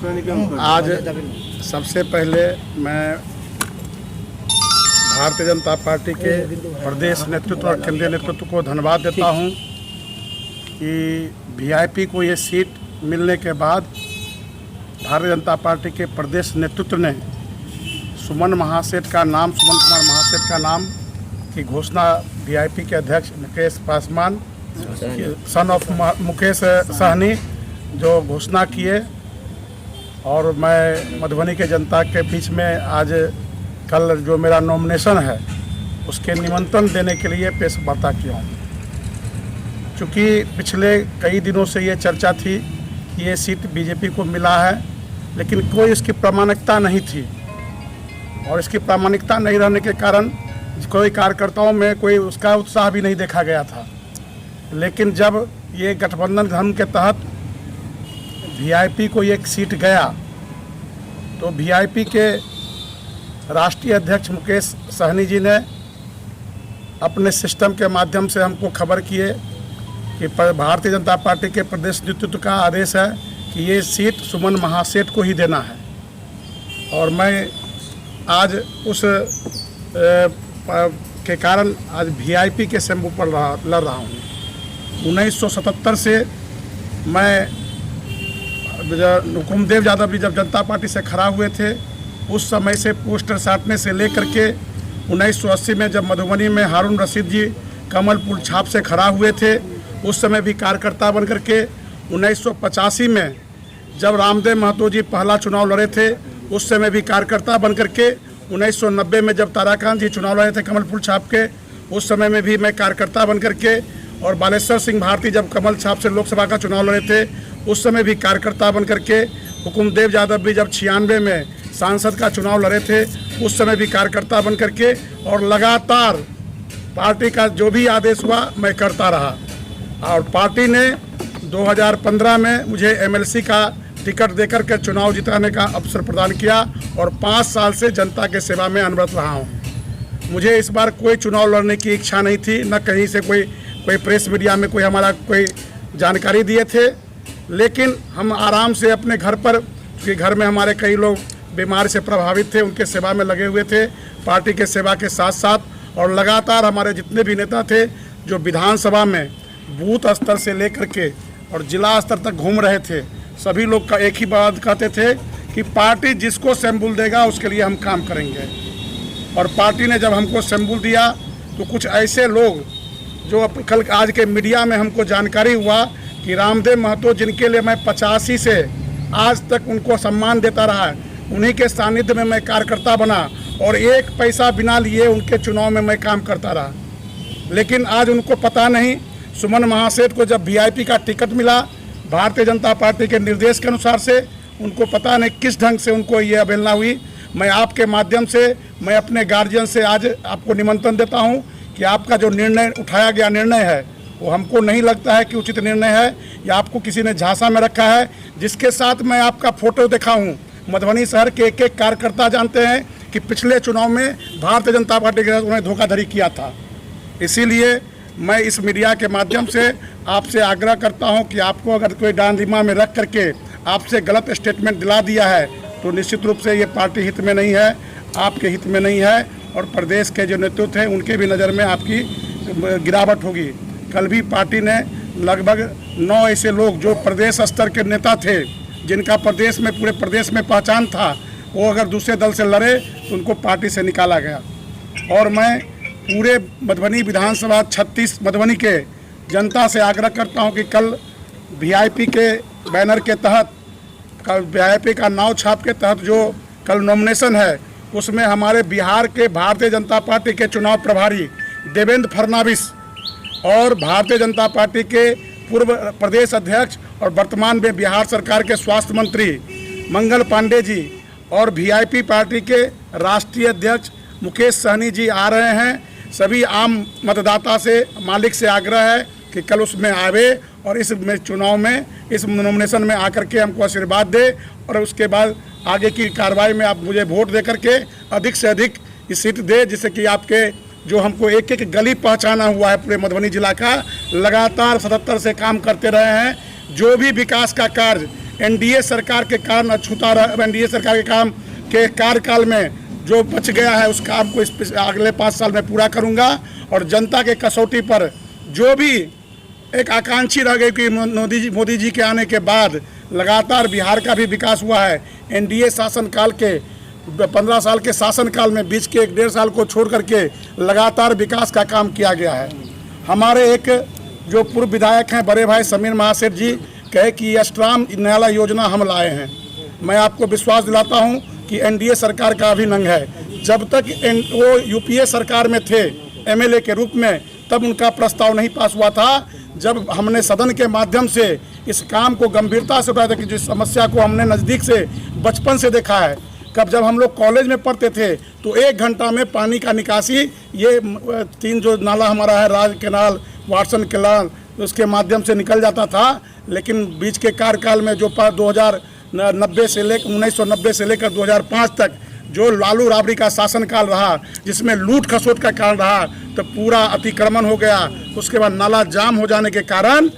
आज सबसे पहले मैं भारतीय जनता पार्टी के प्रदेश नेतृत्व और केंद्रीय नेतृत्व को धन्यवाद देता हूं कि वीआईपी को ये सीट मिलने के बाद भारतीय जनता पार्टी के प्रदेश नेतृत्व ने सुमन कुमार महासेठ का नाम की घोषणा वीआईपी के अध्यक्ष मुकेश पासवान सन ऑफ मुकेश सहनी जो घोषणा किए, और मैं मधुबनी के जनता के बीच में आज कल जो मेरा नॉमिनेशन है उसके निमंत्रण देने के लिए पेश वार्ता किया हूँ। चूँकि पिछले कई दिनों से ये चर्चा थी कि ये सीट बीजेपी को मिला है, लेकिन कोई इसकी प्रामाणिकता नहीं थी, और इसकी प्रामाणिकता नहीं रहने के कारण कोई कार्यकर्ताओं में कोई उसका उत्साह भी नहीं देखा गया था। लेकिन जब ये गठबंधन धर्म के तहत वीआईपी को एक सीट गया तो वीआईपी के राष्ट्रीय अध्यक्ष मुकेश सहनी जी ने अपने सिस्टम के माध्यम से हमको खबर किए कि भारतीय जनता पार्टी के प्रदेश नेतृत्व का आदेश है कि ये सीट सुमन महासेठ को ही देना है। और मैं आज उस के कारण आज वीआईपी के शंभू पर लड़ रहा हूँ। 1977 से मैं हुकुमदेव यादव जी जब जनता पार्टी से खड़ा हुए थे उस समय से पोस्टर साटने से लेकर के 1980 में जब मधुबनी में हारून रशीद जी कमलपुर छाप से खड़ा हुए थे उस समय भी कार्यकर्ता बन करके 1985 में जब रामदेव महतो जी पहला चुनाव लड़े थे उस समय भी कार्यकर्ता बन करके 1990 में जब ताराकांत जी चुनाव लड़े थे कमलपुर छाप के उस समय में भी मैं कार्यकर्ता बन करके, और बालेश्वर सिंह भारती जब कमल छाप से लोकसभा का चुनाव लड़े थे उस समय भी कार्यकर्ता बन करके, हुकुमदेव यादव भी जब 96 में सांसद का चुनाव लड़े थे उस समय भी कार्यकर्ता बन करके, और लगातार पार्टी का जो भी आदेश हुआ मैं करता रहा। और पार्टी ने 2015 में मुझे एमएलसी का टिकट देकर के चुनाव जिताने का अवसर प्रदान किया, और 5 साल से जनता के सेवा में अनवरत रहा हूँ। मुझे इस बार कोई चुनाव लड़ने की इच्छा नहीं थी, न कहीं से कोई प्रेस मीडिया में कोई हमारा कोई जानकारी दिए थे, लेकिन हम आराम से अपने घर पर, क्योंकि घर में हमारे कई लोग बीमारी से प्रभावित थे, उनके सेवा में लगे हुए थे पार्टी के सेवा के साथ साथ। और लगातार हमारे जितने भी नेता थे जो विधानसभा में बूथ स्तर से लेकर के और जिला स्तर तक घूम रहे थे, सभी लोग का एक ही बात कहते थे कि पार्टी जिसको सिंबल देगा उसके लिए हम काम करेंगे। और पार्टी ने जब हमको सिंबल दिया तो कुछ ऐसे लोग जो कल आज के मीडिया में हमको जानकारी हुआ कि रामदेव महतो जिनके लिए मैं 85 से आज तक उनको सम्मान देता रहा, उन्हीं के सानिध्य में मैं कार्यकर्ता बना और एक पैसा बिना लिए उनके चुनाव में मैं काम करता रहा। लेकिन आज उनको पता नहीं, सुमन महासेठ को जब वीआईपी का टिकट मिला भारतीय जनता पार्टी के निर्देश के अनुसार से, उनको पता नहीं किस ढंग से उनको ये अवहेलना हुई। मैं आपके माध्यम से मैं अपने गार्जियन से आज आपको निमंत्रण देता हूँ कि आपका जो निर्णय उठाया गया निर्णय है वो हमको नहीं लगता है कि उचित निर्णय है, या आपको किसी ने झांसा में रखा है। जिसके साथ मैं आपका फोटो देखा हूँ, मधुबनी शहर के एक कार्यकर्ता जानते हैं कि पिछले चुनाव में भारतीय जनता पार्टी के साथ उन्होंने धोखाधड़ी किया था। इसीलिए मैं इस मीडिया के माध्यम से आपसे आग्रह करता हूं कि आपको अगर कोई डांडिमा में रख करके आपसे गलत स्टेटमेंट दिला दिया है तो निश्चित रूप से ये पार्टी हित में नहीं है, आपके हित में नहीं है, और प्रदेश के जो नेतृत्व हैं उनके भी नज़र में आपकी गिरावट होगी। कल भी पार्टी ने लगभग 9 ऐसे लोग जो प्रदेश स्तर के नेता थे, जिनका प्रदेश में पूरे प्रदेश में पहचान था, वो अगर दूसरे दल से लड़े तो उनको पार्टी से निकाला गया। और मैं पूरे मधुबनी विधानसभा 36 मधुबनी के जनता से आग्रह करता हूं कि कल वीआईपी के बैनर के तहत, कल वीआईपी का नाव छाप के तहत जो कल नॉमिनेशन है उसमें हमारे बिहार के भारतीय जनता पार्टी के चुनाव प्रभारी देवेंद्र फडणवीस और भारतीय जनता पार्टी के पूर्व प्रदेश अध्यक्ष और वर्तमान में बिहार सरकार के स्वास्थ्य मंत्री मंगल पांडे जी और वीआईपी पार्टी के राष्ट्रीय अध्यक्ष मुकेश सहनी जी आ रहे हैं। सभी आम मतदाता से, मालिक से आग्रह है कि कल उसमें आवे और इस चुनाव में, इस नॉमिनेशन में आकर के हमको आशीर्वाद दे, और उसके बाद आगे की कार्रवाई में आप मुझे वोट दे करके अधिक से अधिक इस सीट दे, जिससे कि आपके जो हमको एक एक गली पहचाना हुआ है पूरे मधुबनी जिला का, लगातार 77 से काम करते रहे हैं। जो भी विकास का कार्य एनडीए सरकार के कारण अछूता रहा। एनडीए सरकार के काम के कार्यकाल में जो बच गया है उस काम को इस अगले 5 साल में पूरा करूंगा। और जनता के कसौटी पर जो भी एक आकांक्षी रह गई कि मोदी जी के आने के बाद लगातार बिहार का भी विकास हुआ है। एनडीए शासनकाल के 15 साल के शासनकाल में बीच के 1.5 साल को छोड़ करके लगातार विकास का काम किया गया है। हमारे एक जो पूर्व विधायक हैं बड़े भाई समीर महासेठ जी कहे कि अष्टराम न्याला योजना हम लाए हैं। मैं आपको विश्वास दिलाता हूं कि एनडीए सरकार का अभिनंग है। जब तक वो यूपीए सरकार में थे एमएलए के रूप में, तब उनका प्रस्ताव नहीं पास हुआ था। जब हमने सदन के माध्यम से इस काम को गंभीरता से उठाया था कि जिस समस्या को हमने नज़दीक से बचपन से देखा है, जब हम लोग कॉलेज में पढ़ते थे तो 1 घंटा में पानी का निकासी, ये 3 जो नाला हमारा है, राज केनाल, वाटसन केनाल, उसके माध्यम से निकल जाता था। लेकिन बीच के कार्यकाल में जो 1990 से लेकर 2005 तक जो लालू राबड़ी का शासनकाल रहा, जिसमें लूट खसोट का कारण रहा, तो पूरा अतिक्रमण हो गया। उसके बाद नाला जाम हो जाने के कारण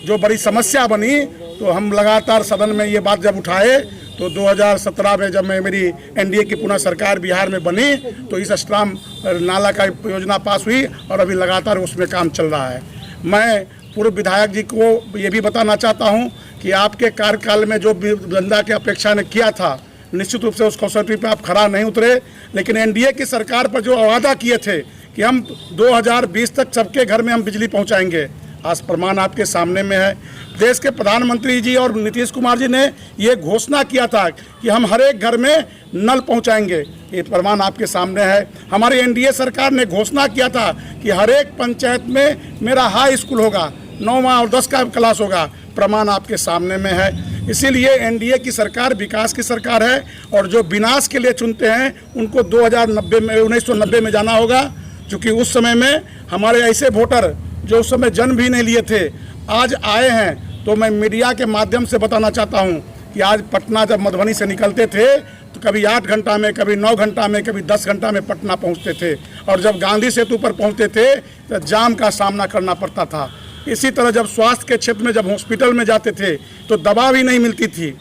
जो बड़ी समस्या बनी, तो हम लगातार सदन में ये बात जब उठाए तो 2017 में जब मेरी एनडीए की पुनः सरकार बिहार में बनी तो इस अष्टराम नाला का योजना पास हुई और अभी लगातार उसमें काम चल रहा है। मैं पूर्व विधायक जी को ये भी बताना चाहता हूँ कि आपके कार्यकाल में जो जनता की अपेक्षा ने किया था, निश्चित रूप से उस कसौटी पर आप खरा नहीं उतरे। लेकिन एनडीए की सरकार पर जो वादा किए थे कि हम 2020 तक सबके घर में हम बिजली पहुँचाएंगे, आज प्रमाण आपके सामने में है। देश के प्रधानमंत्री जी और नीतीश कुमार जी ने ये घोषणा किया था कि हम हर एक घर में नल पहुंचाएंगे, ये प्रमाण आपके सामने है। हमारी एनडीए सरकार ने घोषणा किया था कि हर एक पंचायत में मेरा हाई स्कूल होगा, 9वां और 10 का क्लास होगा, प्रमाण आपके सामने में है। इसीलिए एनडीए की सरकार विकास की सरकार है और जो विनाश के लिए चुनते हैं उनको 1990 में जाना होगा, क्योंकि उस समय में हमारे ऐसे वोटर जो उस समय जन्म भी नहीं लिए थे आज आए हैं। तो मैं मीडिया के माध्यम से बताना चाहता हूं कि आज पटना जब मधुबनी से निकलते थे तो कभी 8 घंटा में, कभी 9 घंटा में, कभी 10 घंटा में पटना पहुंचते थे, और जब गांधी सेतु पर पहुंचते थे तो जाम का सामना करना पड़ता था। इसी तरह जब स्वास्थ्य के क्षेत्र में जब हॉस्पिटल में जाते थे तो दवा भी नहीं मिलती थी,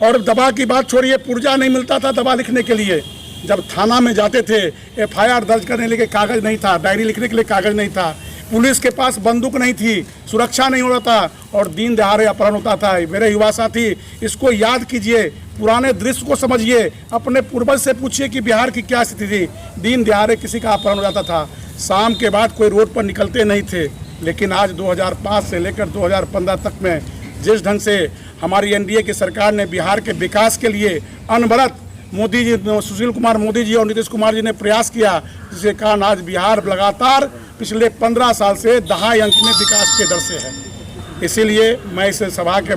और दवा की बात छोड़िए, पुर्जा नहीं मिलता था दवा लिखने के लिए। जब थाना में जाते थे एफआईआर दर्ज करने के लिए कागज़ नहीं था, डायरी लिखने के लिए कागज़ नहीं था, पुलिस के पास बंदूक नहीं थी, सुरक्षा नहीं होता था और दिन दहाड़े अपहरण होता था। मेरे युवा साथी, इसको याद कीजिए, पुराने दृश्य को समझिए, अपने पूर्वज से पूछिए कि बिहार की क्या स्थिति थी। दिन दहाड़े किसी का अपहरण हो जाता था, शाम के बाद कोई रोड पर निकलते नहीं थे। लेकिन आज 2005 से लेकर 2015 तक में जिस ढंग से हमारी एनडीए की सरकार ने बिहार के विकास के लिए अनवरत मोदी जी, सुशील कुमार मोदी जी और नीतीश कुमार जी ने प्रयास किया, जिसके कारण आज बिहार लगातार पिछले 15 साल से दहाई अंक में विकास के दर से है। इसीलिए मैं इस सभा के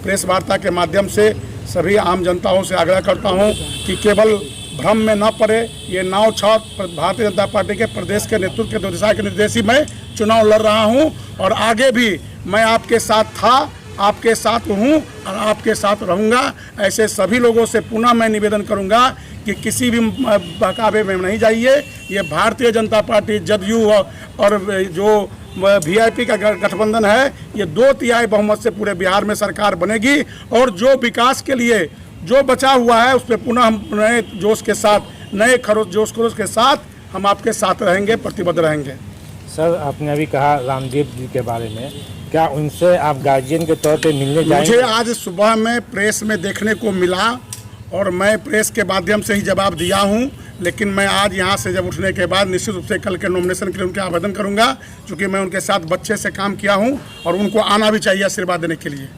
प्रेस वार्ता के माध्यम से सभी आम जनताओं से आग्रह करता हूं कि केवल भ्रम में न पड़े। ये नाव छाप भारतीय जनता पार्टी के प्रदेश के नेतृत्व के दिशा के निर्देश ही मैं चुनाव लड़ रहा हूं और आगे भी मैं आपके साथ था, आपके साथ हूं और आपके साथ रहूंगा। ऐसे सभी लोगों से पुनः मैं निवेदन करूंगा कि किसी भी बहकावे में नहीं जाइए। ये भारतीय जनता पार्टी, जदयू और जो वीआईपी का गठबंधन है, ये 2/3 बहुमत से पूरे बिहार में सरकार बनेगी और जो विकास के लिए जो बचा हुआ है उस पर पुनः हम नए जोश के साथ, नए जोश खरोश के साथ हम आपके साथ रहेंगे, प्रतिबद्ध रहेंगे। सर, आपने अभी कहा रामदेव जी के बारे में, क्या उनसे आप गार्जियन के तौर पे मिलने जाएंगे? मुझे आज सुबह में प्रेस में देखने को मिला और मैं प्रेस के माध्यम से ही जवाब दिया हूं, लेकिन मैं आज यहां से जब उठने के बाद निश्चित रूप से कल के नॉमिनेशन के लिए उनके आवेदन करूंगा, क्योंकि मैं उनके साथ बच्चे से काम किया हूं और उनको आना भी चाहिए आशीर्वाद देने के लिए।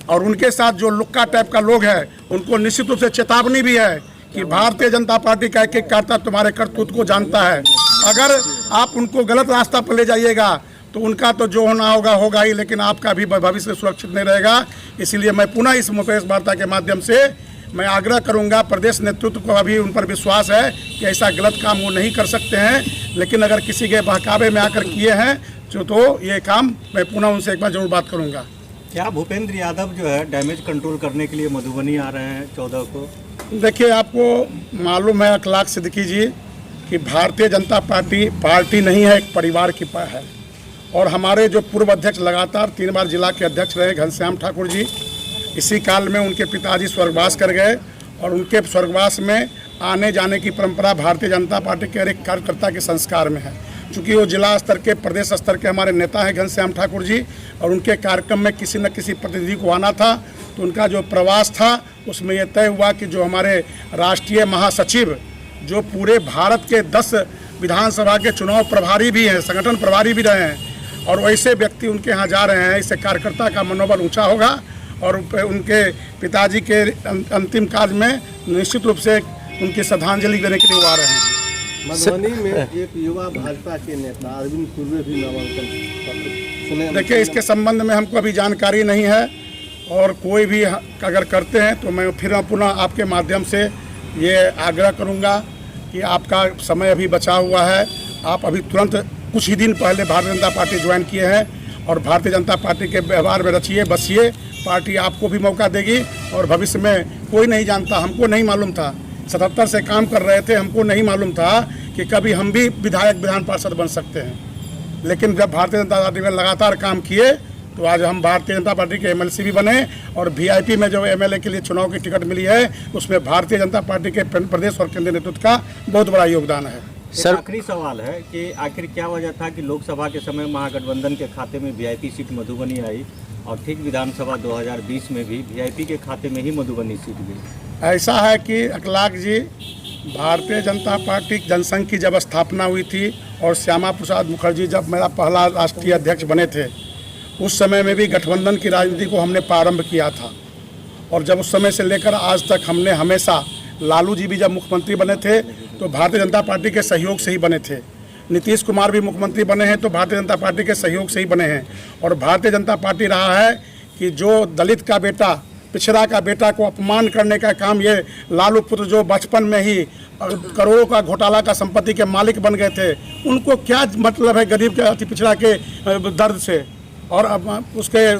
और उनके साथ जो लुक्का टाइप का लोग हैं उनको निश्चित रूप से चेतावनी भी है कि भारतीय जनता पार्टी का एक एक कार्यकर्ता तुम्हारे करतूत को जानता है। अगर आप उनको गलत रास्ता पर ले जाइएगा तो उनका तो जो होना होगा होगा ही, लेकिन आपका भी भविष्य सुरक्षित नहीं रहेगा। इसीलिए मैं पुनः इस प्रेस वार्ता के माध्यम से मैं आग्रह करूंगा, प्रदेश नेतृत्व को अभी उन पर विश्वास है कि ऐसा गलत काम वो नहीं कर सकते हैं, लेकिन अगर किसी के बहकावे में आकर किए हैं तो ये काम मैं पुनः उनसे एक बार जरूर बात करूंगा। क्या भूपेंद्र यादव जो है डैमेज कंट्रोल करने के लिए मधुबनी आ रहे हैं 14 को? देखिए, आपको मालूम है अखलाक सिद्दीकी जी कि भारतीय जनता पार्टी नहीं है, एक परिवार की है। और हमारे जो पूर्व अध्यक्ष लगातार 3 बार जिला के अध्यक्ष रहे घनश्याम ठाकुर जी, इसी काल में उनके पिताजी स्वर्गवास कर गए और उनके स्वर्गवास में आने जाने की परंपरा भारतीय जनता पार्टी के हर एक कार्यकर्ता के संस्कार में है। चूँकि वो जिला स्तर के, प्रदेश स्तर के हमारे नेता हैं घनश्याम ठाकुर जी, और उनके कार्यक्रम में किसी न किसी प्रतिनिधि को आना था, तो उनका जो प्रवास था उसमें यह तय हुआ कि जो हमारे राष्ट्रीय महासचिव जो पूरे भारत के 10 विधानसभा के चुनाव प्रभारी भी हैं, संगठन प्रभारी भी रहे हैं, और वैसे व्यक्ति उनके यहाँ जा रहे हैं, इससे कार्यकर्ता का मनोबल ऊंचा होगा और उनके पिताजी के अंतिम काज में निश्चित रूप से उनकी श्रद्धांजलि देने के लिए वो आ रहे हैं। मधुबनी में एक युवा भाजपा के नेता अरविंद कुर्वे भी नामांकन सुने। देखिए, इसके संबंध में हमको अभी जानकारी नहीं है, और कोई भी अगर करते हैं तो मैं फिर पुनः आपके माध्यम से ये आग्रह करूंगा कि आपका समय अभी बचा हुआ है, आप अभी तुरंत कुछ ही दिन पहले भारतीय जनता पार्टी ज्वाइन किए हैं, और भारतीय जनता पार्टी के व्यवहार में रचिए बसिए, पार्टी आपको भी मौका देगी। और भविष्य में कोई नहीं जानता, हमको नहीं मालूम था, 77 से काम कर रहे थे, हमको नहीं मालूम था कि कभी हम भी विधायक विधान पार्षद बन सकते हैं। लेकिन जब भारतीय जनता पार्टी में लगातार काम किए तो आज हम भारतीय जनता पार्टी के एमएलसी भी बने, और वीआईपी में जो एमएलए के लिए चुनाव की टिकट मिली है उसमें भारतीय जनता पार्टी के प्रदेश और केंद्रीय नेतृत्व का बहुत बड़ा योगदान है। सर, आखिरी सवाल है कि आखिर क्या वजह था कि लोकसभा के समय महागठबंधन के खाते में वीआईपी सीट मधुबनी आई, और ठीक विधानसभा 2020 में भी वीआईपी के खाते में ही मधुबनी सीट गई? ऐसा है कि अखलाक जी, भारतीय जनता पार्टी जनसंघ की जब स्थापना हुई थी और श्यामा प्रसाद मुखर्जी जब मेरा पहला राष्ट्रीय अध्यक्ष बने थे, उस समय में भी गठबंधन की राजनीति को हमने प्रारंभ किया था, और जब उस समय से लेकर आज तक हमने हमेशा, लालू जी भी जब मुख्यमंत्री बने थे तो भारतीय जनता पार्टी के सहयोग से ही बने थे, नीतीश कुमार भी मुख्यमंत्री बने हैं तो भारतीय जनता पार्टी के सहयोग से ही बने हैं। और भारतीय जनता पार्टी रहा है कि जो दलित का बेटा, पिछड़ा का बेटा को अपमान करने का काम ये लालू पुत्र जो बचपन में ही करोड़ों का घोटाला का संपत्ति के मालिक बन गए थे, उनको क्या मतलब है गरीब के अति पिछड़ा के दर्द से, और अब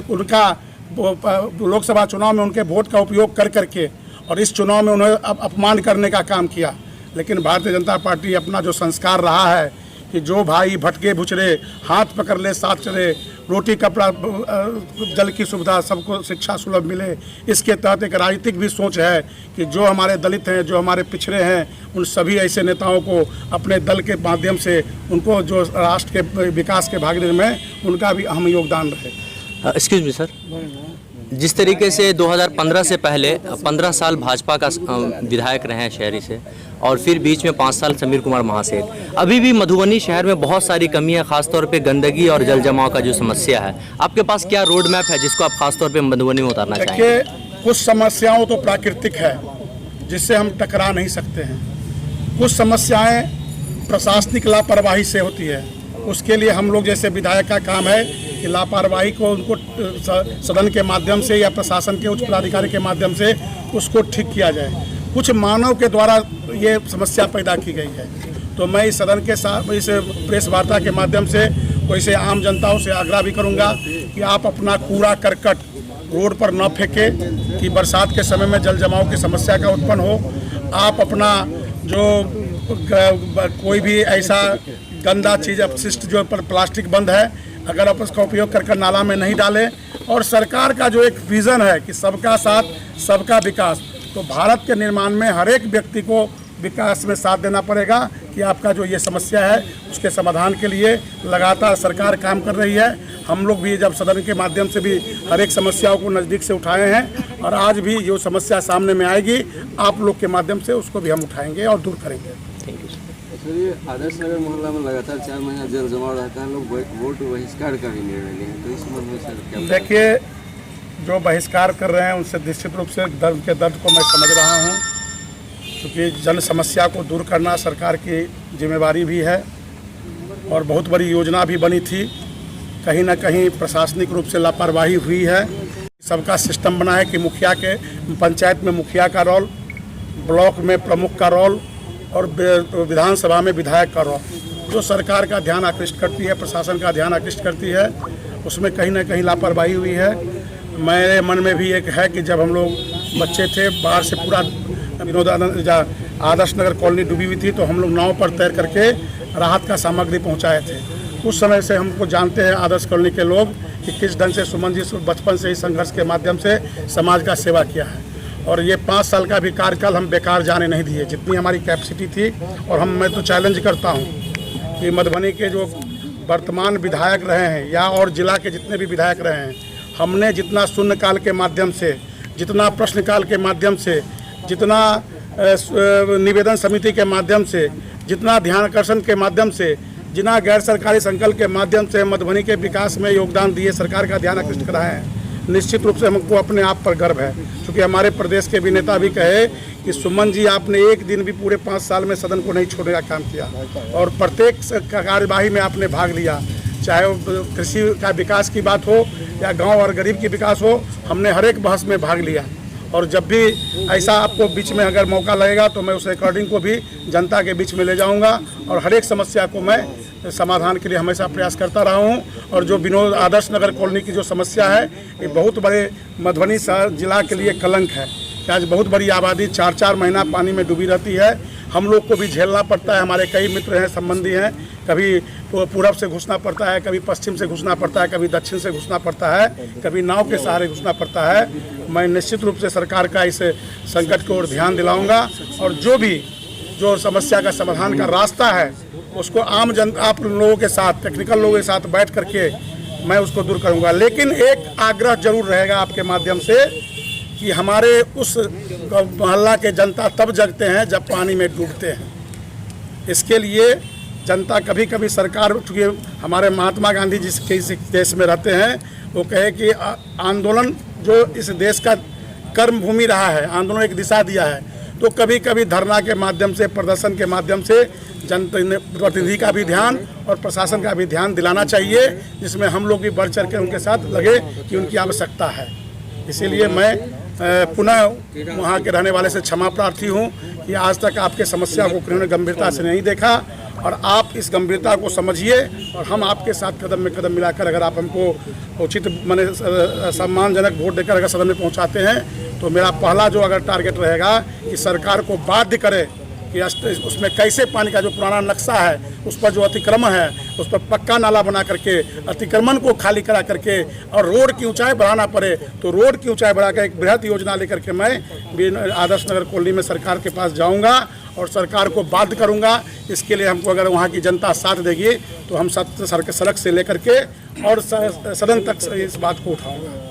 उनका लोकसभा चुनाव में उनके वोट का उपयोग कर करके और इस चुनाव में उन्हें अपमान करने का काम किया। लेकिन भारतीय जनता पार्टी अपना जो संस्कार रहा है कि जो भाई भटके भुचरे हाथ पकड़ ले साथ चले, रोटी कपड़ा जल की सुविधा, सबको शिक्षा सुलभ मिले, इसके तहत एक राजनीतिक भी सोच है कि जो हमारे दलित हैं, जो हमारे पिछड़े हैं, उन सभी ऐसे नेताओं को अपने दल के माध्यम से उनको जो राष्ट्र के विकास के भागीदारी में उनका भी अहम योगदान रहे। एक्सक्यूज मी सर, जिस तरीके से 2015 से पहले 15 साल भाजपा का विधायक रहे हैं शहरी से, और फिर बीच में 5 साल समीर कुमार महासेठ, अभी भी मधुबनी शहर में बहुत सारी कमियां, खासतौर पे गंदगी और जल जमाव का जो समस्या है, आपके पास क्या रोड मैप है जिसको आप खासतौर पे मधुबनी में उतारना चाहेंगे? देखिए, कुछ समस्याओं तो प्राकृतिक है जिससे हम टकरा नहीं सकते हैं, कुछ समस्याएं प्रशासनिक लापरवाही से होती है। उसके लिए हम लोग जैसे विधायक का काम है कि लापरवाही को उनको सदन के माध्यम से या प्रशासन के उच्च पदाधिकारी के माध्यम से उसको ठीक किया जाए। कुछ मानव के द्वारा ये समस्या पैदा की गई है, तो मैं इस सदन के साथ, इस प्रेस वार्ता के माध्यम से वैसे आम जनताओं से आग्रह भी करूंगा कि आप अपना कूड़ा करकट रोड पर न फेंकें कि बरसात के समय में जल जमाव की समस्या का उत्पन्न हो। आप अपना जो कोई भी ऐसा गंदा चीज़ अपशिष्ट जो पर प्लास्टिक बंद है, अगर आप उसका उपयोग कर नाला में नहीं डालें। और सरकार का जो एक विज़न है कि सबका साथ सबका विकास, तो भारत के निर्माण में हर एक व्यक्ति को विकास में साथ देना पड़ेगा कि आपका जो ये समस्या है उसके समाधान के लिए लगातार सरकार काम कर रही है। हम लोग भी जब सदन के माध्यम से भी हर एक समस्याओं को नज़दीक से उठाए हैं, और आज भी जो समस्या सामने में आएगी आप लोग के माध्यम से उसको भी हम उठाएंगे और दूर करेंगे। थैंक यू सर, ये आदर्श नगर मोहल्ला में लगातार 4 महीना जल जमाव रहता है, लोग वोट बहिष्कार का भी निर्णय लिए हैं, तो इस संबंध में सर क्या? देखिए, जो बहिष्कार कर रहे हैं उनसे निश्चित रूप से दर्द को मैं समझ रहा हूँ, क्योंकि जन समस्या को दूर करना सरकार की जिम्मेवारी भी है और बहुत बड़ी योजना भी बनी थी। कहीं ना कहीं प्रशासनिक रूप से लापरवाही हुई है। सबका सिस्टम बना है कि मुखिया के, पंचायत में मुखिया का रोल, ब्लॉक में प्रमुख का रोल और विधानसभा में विधायक का रोल, जो सरकार का ध्यान आकृष्ट करती है, प्रशासन का ध्यान आकृष्ट करती है, उसमें कहीं ना कहीं लापरवाही हुई है। मेरे मन में भी एक है कि जब हम लोग बच्चे थे, बाहर से पूरा आदर्श नगर कॉलोनी डूबी हुई थी, तो हम लोग नाव पर तैर करके राहत का सामग्री पहुंचाए थे। उस समय से हमको जानते हैं आदर्श कॉलोनी के लोग कि किस ढंग से सुमन जी बचपन से ही संघर्ष के माध्यम से समाज का सेवा किया है। और ये 5 साल का भी कार्यकाल हम बेकार जाने नहीं दिए, जितनी हमारी कैपेसिटी थी। और मैं तो चैलेंज करता हूँ कि मधुबनी के जो वर्तमान विधायक रहे हैं या और जिला के जितने भी विधायक रहे हैं, हमने जितना शून्यकाल के माध्यम से, जितना प्रश्नकाल के माध्यम से, जितना निवेदन समिति के माध्यम से, जितना ध्यानाकर्षण के माध्यम से, जितना गैर सरकारी संकल्प के माध्यम से मधुबनी के विकास में योगदान दिए, सरकार का ध्यान आकृष्ट कराए हैं, निश्चित रूप से हमको अपने आप पर गर्व है। क्योंकि हमारे प्रदेश के भी नेता भी कहे कि सुमन जी आपने एक दिन भी पूरे 5 साल में सदन को नहीं छोड़ने का काम किया और प्रत्येक कार्यवाही में आपने भाग लिया, चाहे वो कृषि का विकास की बात हो या गांव और गरीब की विकास हो, हमने हर एक बहस में भाग लिया। और जब भी ऐसा आपको बीच में अगर मौका लगेगा तो मैं उस रिकॉर्डिंग को भी जनता के बीच में ले जाऊंगा और हर एक समस्या को मैं समाधान के लिए हमेशा प्रयास करता रहा हूं। और जो विनोद आदर्श नगर कॉलोनी की जो समस्या है, ये बहुत बड़े मधुबनी शहर जिला के लिए कलंक है कि आज बहुत बड़ी आबादी 4-4 महीना पानी में डूबी रहती है। हम लोग को भी झेलना पड़ता है, हमारे कई मित्र हैं, संबंधी हैं, कभी पूरब से घुसना पड़ता है, कभी पश्चिम से घुसना पड़ता है, कभी दक्षिण से घुसना पड़ता है, कभी नाव के सहारे घुसना पड़ता है। मैं निश्चित रूप से सरकार का इस संकट की ओर ध्यान दिलाऊंगा और जो समस्या का समाधान का रास्ता है उसको आम जनता, आप लोगों के साथ, टेक्निकल लोगों के साथ बैठ करके मैं उसको दूर करूंगा। लेकिन एक आग्रह जरूर रहेगा आपके माध्यम से कि हमारे उस मोहल्ला के जनता तब जगते हैं जब पानी में डूबते हैं। इसके लिए जनता कभी कभी सरकार, चूँकि हमारे महात्मा गांधी जिस देश में रहते हैं, वो कहे कि आंदोलन जो इस देश का कर्म भूमि रहा है, आंदोलन एक दिशा दिया है, तो कभी कभी धरना के माध्यम से, प्रदर्शन के माध्यम से जनप्रतिनिधि का भी ध्यान और प्रशासन का भी ध्यान दिलाना चाहिए, जिसमें हम लोग भी बढ़ चढ़ के उनके साथ लगे कि उनकी आवश्यकता है। इसीलिए मैं पुनः वहाँ के रहने वाले से क्षमा प्रार्थी हूँ कि आज तक आपके समस्या को उन्होंने गंभीरता से नहीं देखा और आप इस गंभीरता को समझिए और हम आपके साथ कदम में कदम मिलाकर अगर आप हमको उचित माने सम्मानजनक वोट देकर अगर सदन में पहुँचाते हैं तो मेरा पहला जो अगर टारगेट रहेगा कि सरकार को बाध्य करे कि उसमें कैसे पानी का जो पुराना नक्शा है उस पर जो अतिक्रमण है उस पर पक्का नाला बना करके अतिक्रमण को खाली करा करके और रोड की ऊंचाई बढ़ाना पड़े तो रोड की ऊंचाई बढ़ाकर एक बृहद योजना लेकर के मैं आदर्श नगर कॉलोनी में सरकार के पास जाऊंगा और सरकार को बाध्य करूंगा। इसके लिए हमको अगर वहाँ की जनता साथ देगी तो हम सड़क से लेकर के और सदन तक इस बात को उठाऊंगा।